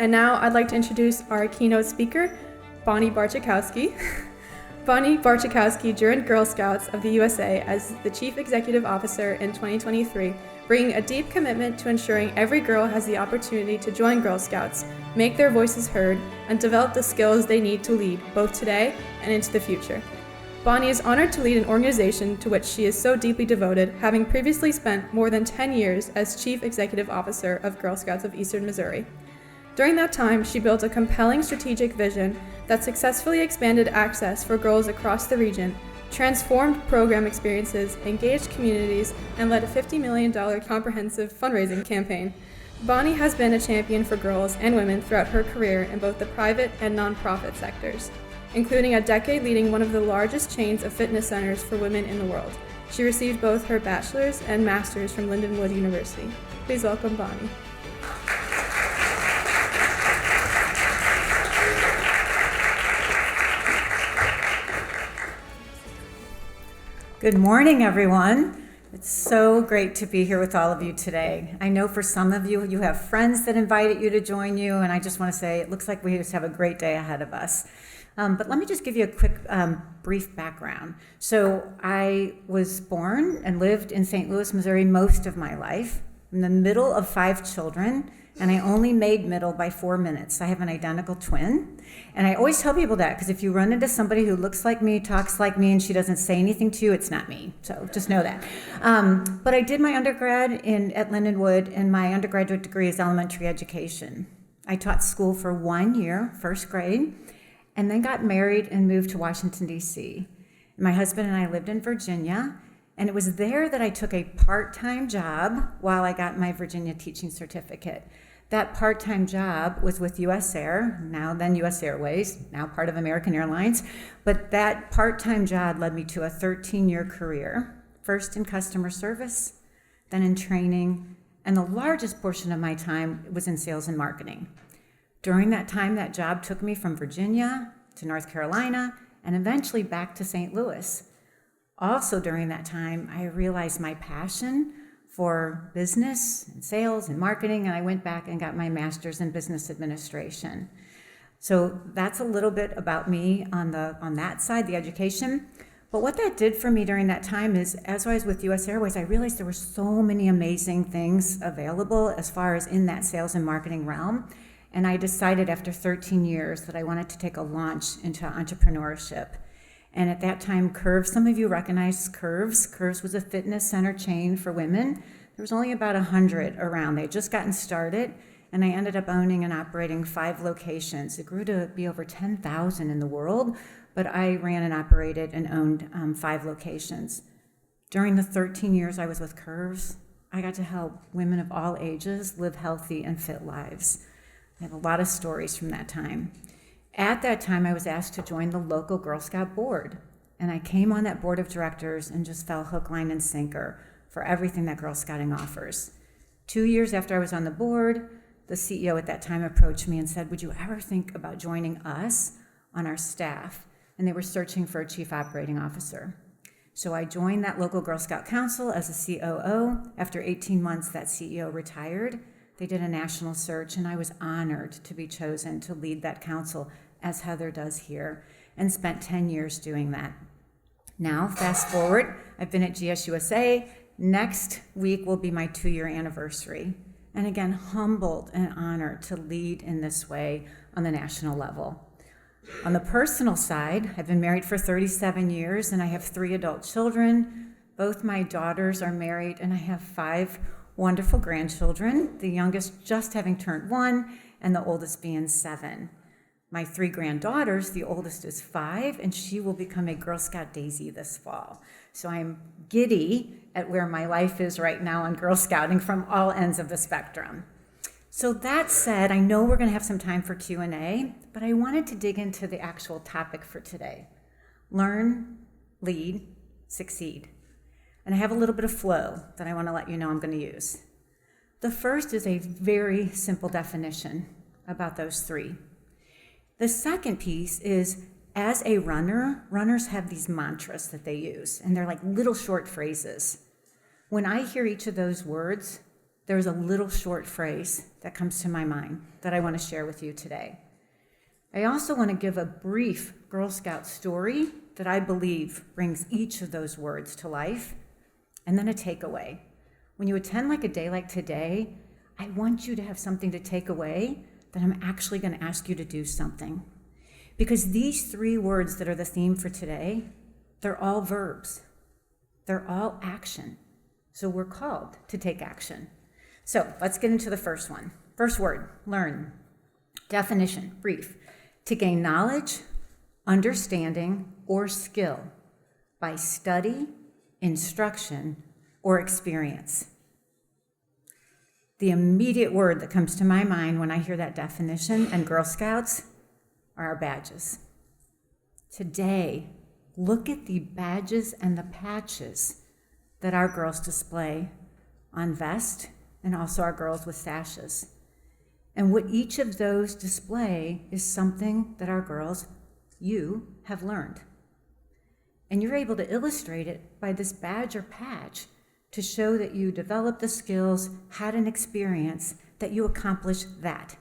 And now I'd like to introduce our keynote speaker, Bonnie Barczykowski. Bonnie Barczykowski joined Girl Scouts of the USA as the Chief Executive Officer in 2023, bringing a deep commitment to ensuring every girl has the opportunity to join Girl Scouts, make their voices heard, and develop the skills they need to lead, both today and into the future. Bonnie is honored to lead an organization to which she is so deeply devoted, having previously spent more than 10 years as Chief Executive Officer of Girl Scouts of Eastern Missouri. During that time, she built a compelling strategic vision that successfully expanded access for girls across the region, transformed program experiences, engaged communities, and led a $50 million comprehensive fundraising campaign. Bonnie has been a champion for girls and women throughout her career in both the private and nonprofit sectors, including a decade leading one of the largest chains of fitness centers for women in the world. She received both her bachelor's and master's from Lindenwood University. Please welcome Bonnie. Good morning, everyone. It's so great to be here with all of you today. I know for some of you, you have friends that invited you to join you, and I just want to say it looks like we just have a great day ahead of us. But let me just give you a quick, brief background. So I was born and lived in St. Louis, Missouri most of my life. I'm the middle of 5 children, and I only made middle by 4 minutes. I have an identical twin. And I always tell people that, because if you run into somebody who looks like me, talks like me, and she doesn't say anything to you, it's not me. So just know that. But I did my undergrad at Lindenwood, and my undergraduate degree is elementary education. I taught school for 1 year, first grade, and then got married and moved to Washington, D.C. My husband and I lived in Virginia, and it was there that I took a part-time job while I got my Virginia teaching certificate. That part-time job was with US Air, now then US Airways, now part of American Airlines. But that part-time job led me to a 13-year career, first in customer service, then in training, and the largest portion of my time was in sales and marketing. During that time, that job took me from Virginia to North Carolina and eventually back to St. Louis. Also during that time, I realized my passion for business and sales and marketing, and I went back and got my master's in business administration. So that's a little bit about me on that side, the education. But what that did for me during that time is, as I was with US Airways, I realized there were so many amazing things available as far as in that sales and marketing realm. And I decided after 13 years that I wanted to take a launch into entrepreneurship. And at that time, Curves, some of you recognize Curves. Curves was a fitness center chain for women. There was only about 100 around. They had just gotten started, and I ended up owning and operating 5 locations. It grew to be over 10,000 in the world, but I ran and operated and owned 5 locations. During the 13 years I was with Curves, I got to help women of all ages live healthy and fit lives. I have a lot of stories from that time. At that time, I was asked to join the local Girl Scout board, and I came on that board of directors and just fell hook, line, and sinker for everything that Girl Scouting offers. 2 years after I was on the board, the CEO at that time approached me and said, "Would you ever think about joining us on our staff?" And they were searching for a chief operating officer. So I joined that local Girl Scout council as a COO. After 18 months, that CEO retired. They did a national search, and I was honored to be chosen to lead that council, as Heather does here, and spent 10 years doing that. Now, fast forward, I've been at GSUSA. Next week will be my 2-year anniversary. And again, humbled and honored to lead in this way on the national level. On the personal side, I've been married for 37 years, and I have 3 adult children. Both my daughters are married, and I have 5 wonderful grandchildren, the youngest just having turned 1, and the oldest being 7. My 3 granddaughters, the oldest is 5, and she will become a Girl Scout Daisy this fall. So I'm giddy at where my life is right now on Girl Scouting from all ends of the spectrum. So that said, I know we're going to have some time for Q&A, but I wanted to dig into the actual topic for today. Learn, lead, succeed. And I have a little bit of flow that I want to let you know I'm going to use. The first is a very simple definition about those 3. The second piece is, as a runner, runners have these mantras that they use, and they're like little short phrases. When I hear each of those words, there's a little short phrase that comes to my mind that I want to share with you today. I also want to give a brief Girl Scout story that I believe brings each of those words to life, and then a takeaway. When you attend like a day like today, I want you to have something to take away that I'm actually going to ask you to do something. Because these 3 words that are the theme for today, they're all verbs. They're all action. So we're called to take action. So let's get into the first one. First word, learn. Definition, brief. To gain knowledge, understanding, or skill by study, instruction, or experience. The immediate word that comes to my mind when I hear that definition and Girl Scouts are our badges. Today, look at the badges and the patches that our girls display on vest and also our girls with sashes. And what each of those display is something that our girls, you, have learned. And you're able to illustrate it by this badge or patch to show that you developed the skills, had an experience, that you accomplished that.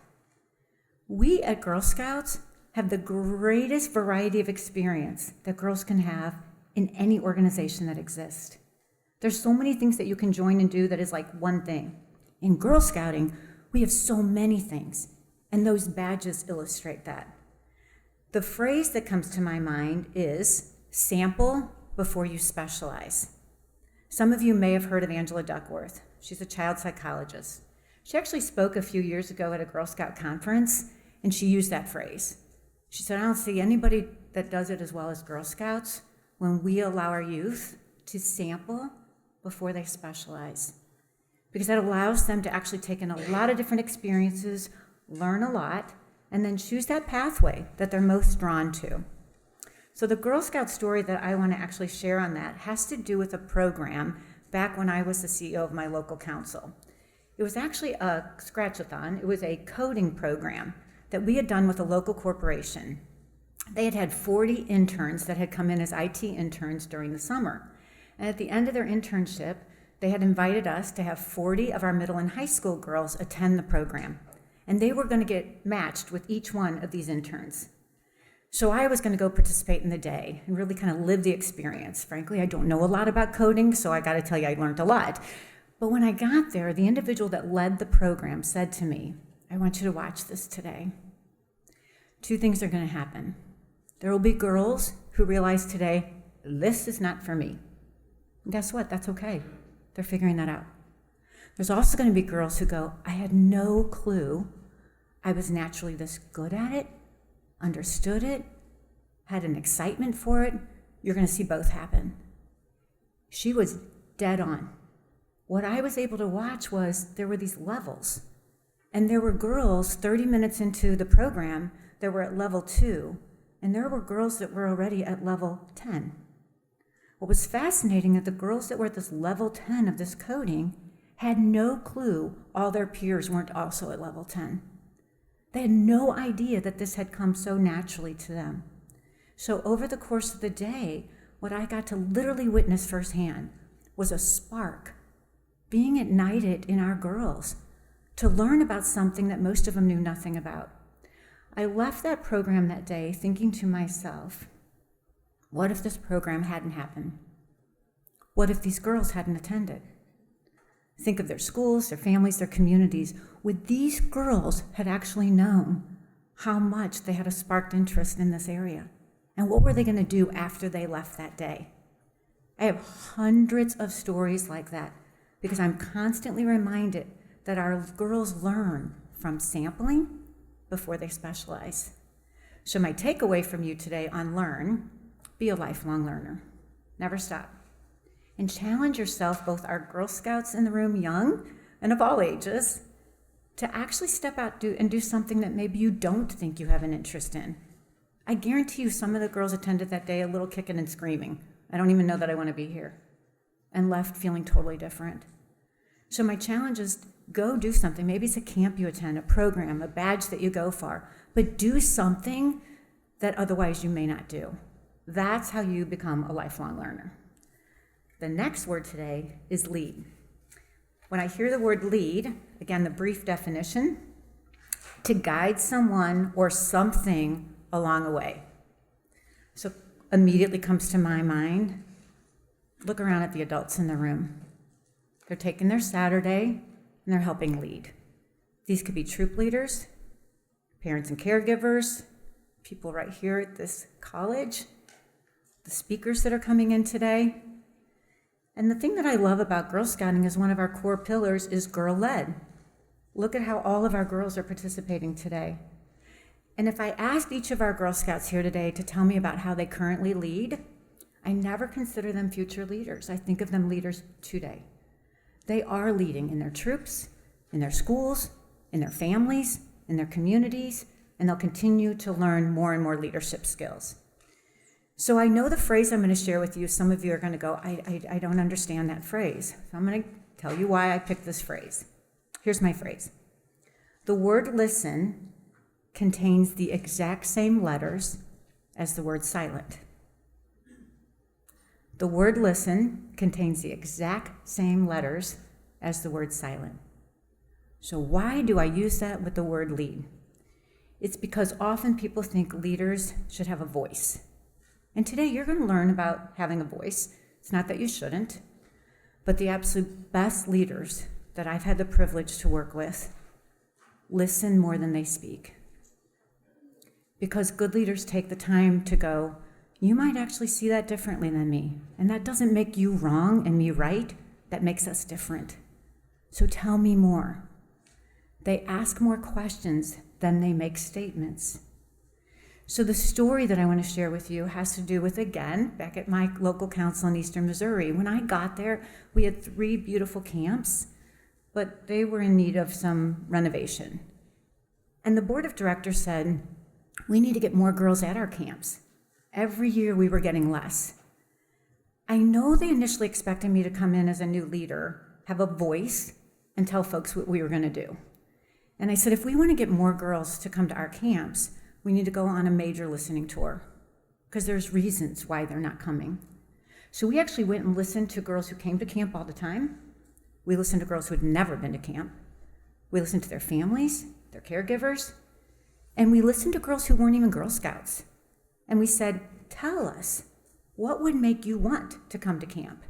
We at Girl Scouts have the greatest variety of experience that girls can have in any organization that exists. There's so many things that you can join and do that is like one thing. In Girl Scouting, we have so many things, and those badges illustrate that. The phrase that comes to my mind is sample before you specialize. Some of you may have heard of Angela Duckworth. She's a child psychologist. She actually spoke a few years ago at a Girl Scout conference, and she used that phrase. She said, I don't see anybody that does it as well as Girl Scouts when we allow our youth to sample before they specialize. Because that allows them to actually take in a lot of different experiences, learn a lot, and then choose that pathway that they're most drawn to. So the Girl Scout story that I want to actually share on that has to do with a program back when I was the CEO of my local council. It was actually a scratch-a-thon. It was a coding program that we had done with a local corporation. They had 40 interns that had come in as IT interns during the summer. And at the end of their internship, they had invited us to have 40 of our middle and high school girls attend the program. And they were going to get matched with each one of these interns. So I was going to go participate in the day and really kind of live the experience. Frankly, I don't know a lot about coding, so I got to tell you, I learned a lot. But when I got there, the individual that led the program said to me, I want you to watch this today. 2 things are going to happen. There will be girls who realize today, this is not for me. And guess what? That's okay. They're figuring that out. There's also going to be girls who go, I had no clue I was naturally this good at it, understood it, had an excitement for it. You're going to see both happen. She was dead on. What I was able to watch was there were these levels. And there were girls 30 minutes into the program that were at level 2, and there were girls that were already at level 10. What was fascinating is the girls that were at this level 10 of this coding had no clue all their peers weren't also at level 10. They had no idea that this had come so naturally to them. So over the course of the day, what I got to literally witness firsthand was a spark being ignited in our girls to learn about something that most of them knew nothing about. I left that program that day thinking to myself, what if this program hadn't happened? What if these girls hadn't attended? Think of their schools, their families, their communities. Would these girls had actually known how much they had a sparked interest in this area? And what were they going to do after they left that day? I have hundreds of stories like that because I'm constantly reminded that our girls learn from sampling before they specialize. So my takeaway from you today on learn, be a lifelong learner. Never stop. And challenge yourself, both our Girl Scouts in the room, young and of all ages, to actually step out and do something that maybe you don't think you have an interest in. I guarantee you some of the girls attended that day a little kicking and screaming. I don't even know that I want to be here. And left feeling totally different. So my challenge is go do something. Maybe it's a camp you attend, a program, a badge that you go for, but do something that otherwise you may not do. That's how you become a lifelong learner. The next word today is lead. When I hear the word lead, again, the brief definition, to guide someone or something along a way. So immediately comes to my mind, look around at the adults in the room. They're taking their Saturday and they're helping lead. These could be troop leaders, parents and caregivers, people right here at this college, the speakers that are coming in today. And the thing that I love about Girl Scouting is one of our core pillars is girl-led. Look at how all of our girls are participating today. And if I asked each of our Girl Scouts here today to tell me about how they currently lead, I never consider them future leaders. I think of them leaders today. They are leading in their troops, in their schools, in their families, in their communities, and they'll continue to learn more and more leadership skills. So I know the phrase I'm going to share with you, some of you are going to go, I don't understand that phrase. So I'm going to tell you why I picked this phrase. Here's my phrase. The word listen contains the exact same letters as the word silent. The word listen contains the exact same letters as the word silent. So why do I use that with the word lead? It's because often people think leaders should have a voice. And today you're going to learn about having a voice. It's not that you shouldn't, but the absolute best leaders that I've had the privilege to work with listen more than they speak. Because good leaders take the time to go, you might actually see that differently than me. And that doesn't make you wrong and me right. That makes us different. So tell me more. They ask more questions than they make statements. So the story that I want to share with you has to do with, again, back at my local council in Eastern Missouri. When I got there, we had 3 beautiful camps, but they were in need of some renovation. And the board of directors said, we need to get more girls at our camps. Every year we were getting less. I know they initially expected me to come in as a new leader, have a voice, and tell folks what we were going to do. And I said, if we want to get more girls to come to our camps, we need to go on a major listening tour, because there's reasons why they're not coming. So we actually went and listened to girls who came to camp all the time. We listened to girls who had never been to camp. We listened to their families, their caregivers, and we listened to girls who weren't even Girl Scouts. And we said, tell us, what would make you want to come to camp?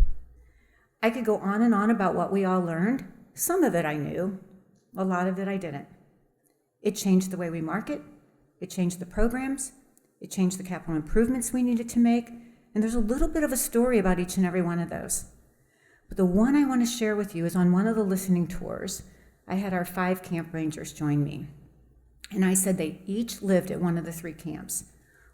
I could go on and on about what we all learned. Some of it I knew, a lot of it I didn't. It changed the way we market. It changed the programs. It changed the capital improvements we needed to make. And there's a little bit of a story about each and every one of those. But the one I want to share with you is on one of the listening tours, I had our 5 camp rangers join me. And I said they each lived at one of the 3 camps.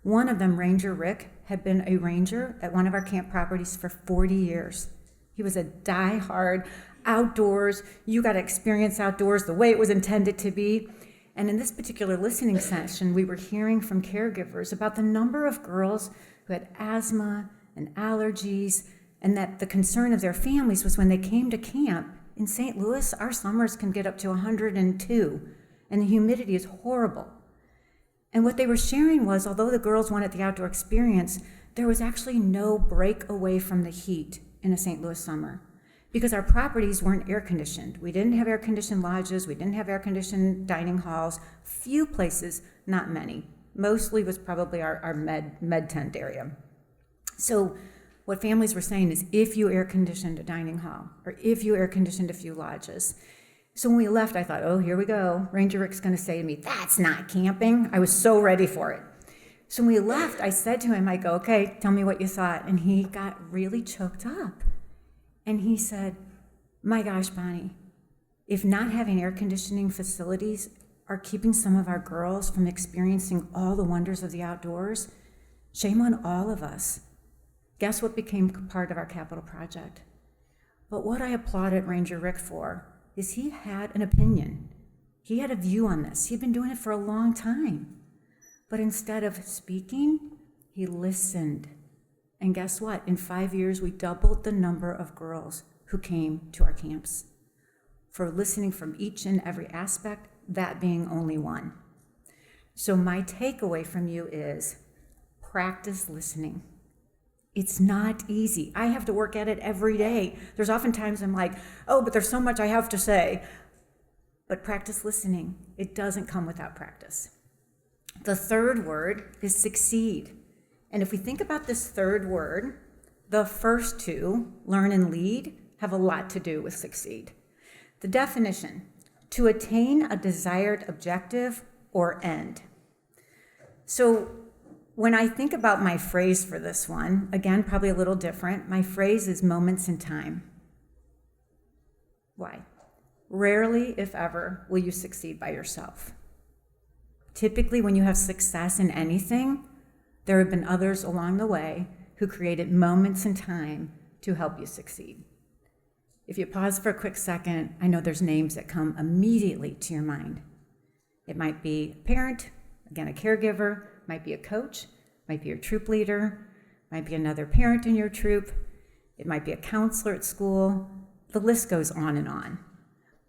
One of them, Ranger Rick, had been a ranger at one of our camp properties for 40 years. He was a die-hard outdoors. You got to experience outdoors the way it was intended to be. And in this particular listening session, we were hearing from caregivers about the number of girls who had asthma and allergies, and that the concern of their families was when they came to camp. In St. Louis, our summers can get up to 102, and the humidity is horrible. And what they were sharing was, although the girls wanted the outdoor experience, there was actually no break away from the heat in a St. Louis summer, because our properties weren't air-conditioned. We didn't have air-conditioned lodges. We didn't have air-conditioned dining halls. Few places, not many. Mostly was probably our med tent area. So what families were saying is, if you air-conditioned a dining hall, or if you air-conditioned a few lodges. So when we left, I thought, oh, here we go. Ranger Rick's going to say to me, that's not camping. I was so ready for it. So when we left, I said to him, I go, okay, tell me what you thought. And he got really choked up. And he said, my gosh, Bonnie, if not having air conditioning facilities are keeping some of our girls from experiencing all the wonders of the outdoors, shame on all of us. Guess what became part of our capital project? But what I applauded Ranger Rick for is he had an opinion. He had a view on this. He'd been doing it for a long time. But instead of speaking, he listened. And guess what? In 5 years, we doubled the number of girls who came to our camps for listening from each and every aspect, that being only one. So my takeaway from you is practice listening. It's not easy. I have to work at it every day. There's often times I'm like, oh, but there's so much I have to say. But practice listening. It doesn't come without practice. The third word is succeed. And if we think about this third word, the first two, learn and lead, have a lot to do with succeed. The definition, to attain a desired objective or end. So when I think about my phrase for this one, again, probably a little different, my phrase is moments in time. Why? Rarely, if ever, will you succeed by yourself. Typically, when you have success in anything, there have been others along the way who created moments in time to help you succeed. If you pause for a quick second, I know there's names that come immediately to your mind. It might be a parent, again, a caregiver, might be a coach, might be your troop leader, might be another parent in your troop, it might be a counselor at school. The list goes on and on.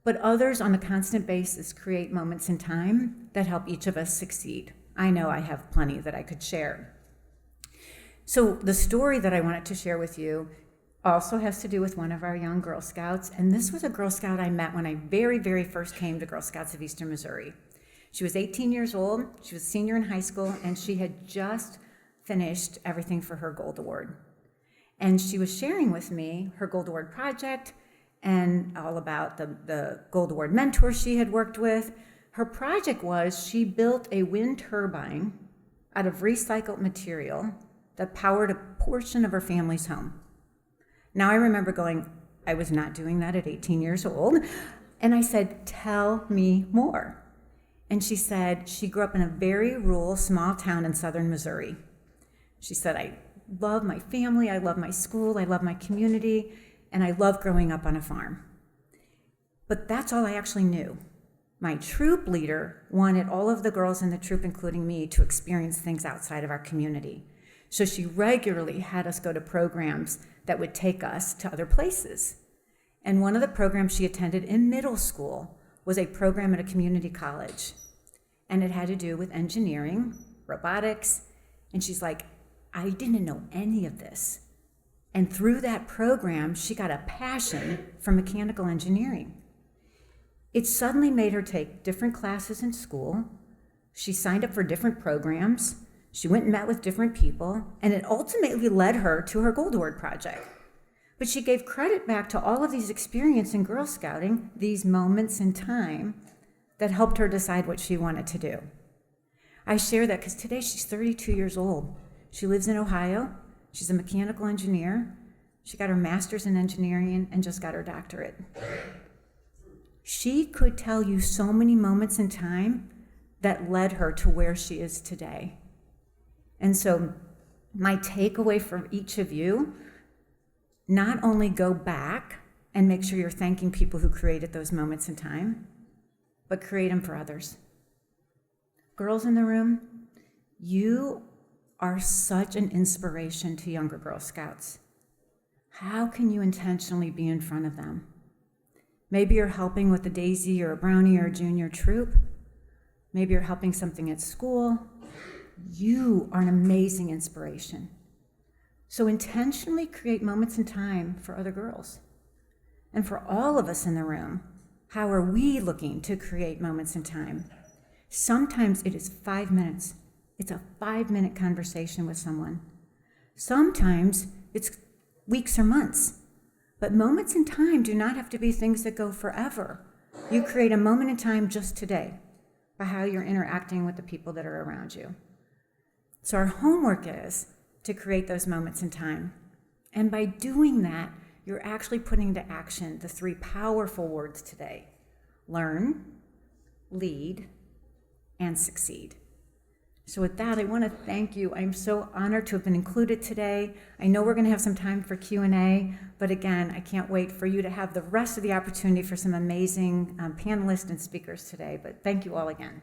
But others on a constant basis create moments in time that help each of us succeed. I know I have plenty that I could share. So the story that I wanted to share with you also has to do with one of our young Girl Scouts, and this was a Girl Scout I met when I very, very first came to Girl Scouts of Eastern Missouri. She was 18 years old, she was a senior in high school, and she had just finished everything for her Gold Award. And she was sharing with me her Gold Award project and all about the Gold Award mentor she had worked with. Her project was she built a wind turbine out of recycled material that powered a portion of her family's home. Now I remember going, I was not doing that at 18 years old. And I said, tell me more. And she said she grew up in a very rural, small town in southern Missouri. She said, I love my family, I love my school, I love my community, and I love growing up on a farm. But that's all I actually knew. My troop leader wanted all of the girls in the troop, including me, to experience things outside of our community. So she regularly had us go to programs that would take us to other places. And one of the programs she attended in middle school was a program at a community college. And it had to do with engineering, robotics. And she's like, I didn't know any of this. And through that program, she got a passion for mechanical engineering. It suddenly made her take different classes in school. She signed up for different programs. She went and met with different people, and it ultimately led her to her Gold Award project. But she gave credit back to all of these experiences in Girl Scouting, these moments in time that helped her decide what she wanted to do. I share that because today she's 32 years old. She lives in Ohio. She's a mechanical engineer. She got her master's in engineering and just got her doctorate. She could tell you so many moments in time that led her to where she is today. And so my takeaway for each of you, not only go back and make sure you're thanking people who created those moments in time, but create them for others. Girls in the room, you are such an inspiration to younger Girl Scouts. How can you intentionally be in front of them? Maybe you're helping with a daisy or a brownie or a junior troop. Maybe you're helping something at school. You are an amazing inspiration. So intentionally create moments in time for other girls. And for all of us in the room, how are we looking to create moments in time? Sometimes it is 5 minutes. It's a 5-minute conversation with someone. Sometimes it's weeks or months. But moments in time do not have to be things that go forever. You create a moment in time just today by how you're interacting with the people that are around you. So our homework is to create those moments in time. And by doing that, you're actually putting into action the 3 powerful words today: learn, lead, and succeed. So with that, I want to thank you. I'm so honored to have been included today. I know we're going to have some time for Q&A, but again, I can't wait for you to have the rest of the opportunity for some amazing panelists and speakers today. But thank you all again.